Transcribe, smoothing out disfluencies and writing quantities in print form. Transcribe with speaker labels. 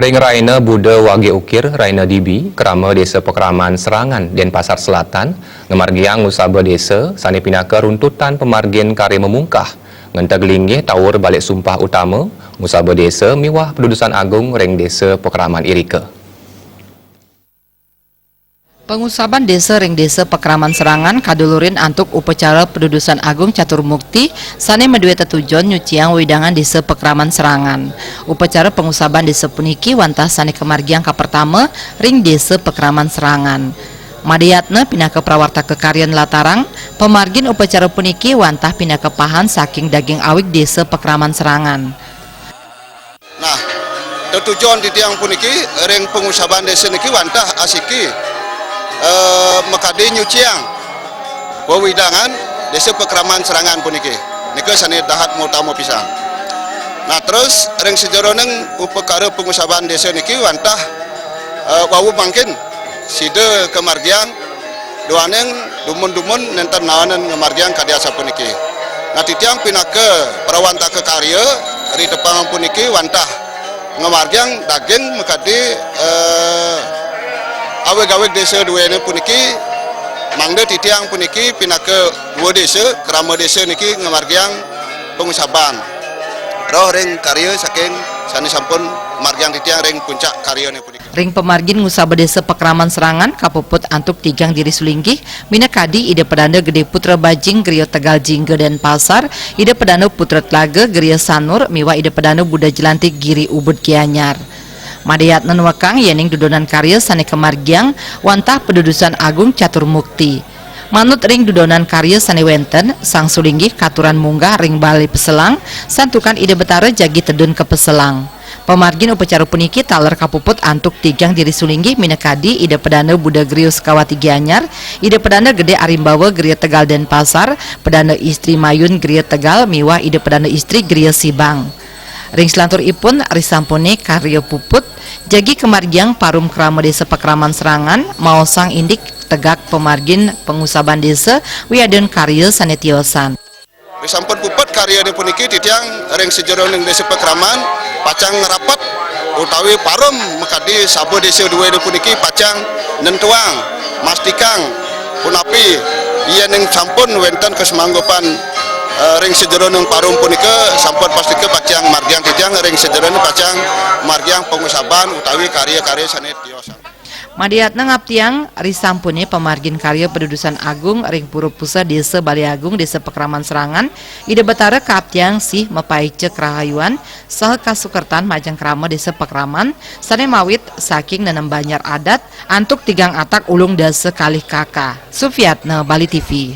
Speaker 1: Ring Raina Buddha Wage Ukir Raina Dibi kerama Desa Pekeraman Serangan Denpasar Selatan ngemargiang usaba desa sani pinaka runtutan pemargin karya memungkah ngentagelinggih tawur balik sumpah utama usaba desa miwah Pendudusan Agung Ring Desa Pekeraman Irika.
Speaker 2: Pengusaban desa Ring Desa Pekeraman Serangan kadulurin antuk upacara Pendudusan Agung Catur Mukti sane medue tetujon nyuciang widangan desa Pekeraman Serangan. Upacara pengusaban desa puniki wantah sane kemargiang ka pertama Ring Desa Pekeraman Serangan. Madiyatna pindah ke prawarta kekaryan latarang, pemargin upacara puniki wantah pindah ke pahan saking daging awik desa Pekeraman Serangan.
Speaker 3: Nah, tetujon di tiang puniki ring pengusaban desa niki wantah asiki mekadi nyuciang wewidangan desa Pekeraman Serangan puniki nika sane dahat utama pisang. Nah terus ring sejeroneng upekara pengusaban desa niki wantah wawu mangkin side kemargiang doaneng dumun-dumun nenten nawanan ngemargiang kadiasa puniki. Nah titiang pinake prawanta kekarya ri depan puniki wantah ngemargiang daging mekadi aweg-aweg desa dua ini puniki mangde titiang puniki pinake dua desa kerama desa niki ngemargiang pengusaban roh ring karya saking sani sampun margiang titiang ring puncak karya ini puniki.
Speaker 2: Ring pemargin ngusaba desa Pekeraman Serangan kapuput antuk tigang diri sulinggih minakadi ide pedanda gede putra bajing gerio Tegal Jingge Denpasar ide pedanda putra Tlaga gerio Sanur miwa ide pedanda Buddha Jelantik Giri Ubud Gianyar. Madiyatna nuwakang yening dudonan karya sane kemargiang wantah Pendudusan Agung Catur Mukti. Manut ring dudonan karya sane wenten sang sulinggih katuran munggah ring bali peselang santukan ide betara jagi tedun ke peselang. Pemargin upacara puniki taler kapuput antuk tigang diri sulinggih minakadi ide pedana Buddha Grio Sekawati Gianyar, ide pedana Gede Arimbawa Grio Tegal Denpasar, pedana istri Mayun Grio Tegal miwah ide pedana istri Grio Sibang. Ring selantur ipun risampune karya puput jagi kemargiang parum krama desa Pekeraman Serangan mau sang indik tegak pemargin pengusaban desa wiaden karya sanetiosan.
Speaker 3: Risampun puput karya di puniki titiang ring sejeroning desa Pekeraman pacang rapat utawi parum mekadi sabo desa dua di puniki pacang nentuang mastikang punapi iya ning sampun wenten kesemanggopan ring sejeroning parum punika sampun pastike pacang margiang titiang ring sejeroning pacang margiang pengusaban utawi karya-karya sanetiosan.
Speaker 2: Madiyatna ngaptiang risampune pemargin karya Pendudusan Agung ring Purupusa Desa Bali Agung Desa Pekeraman Serangan ide betara kaptiang sih mepaicek rahayuan saha kasukertan majang krama Desa Pekeraman sane mawit saking nenem banyar adat antuk tigang atak ulung dasa kalih kaka. Sufiatna Bali TV.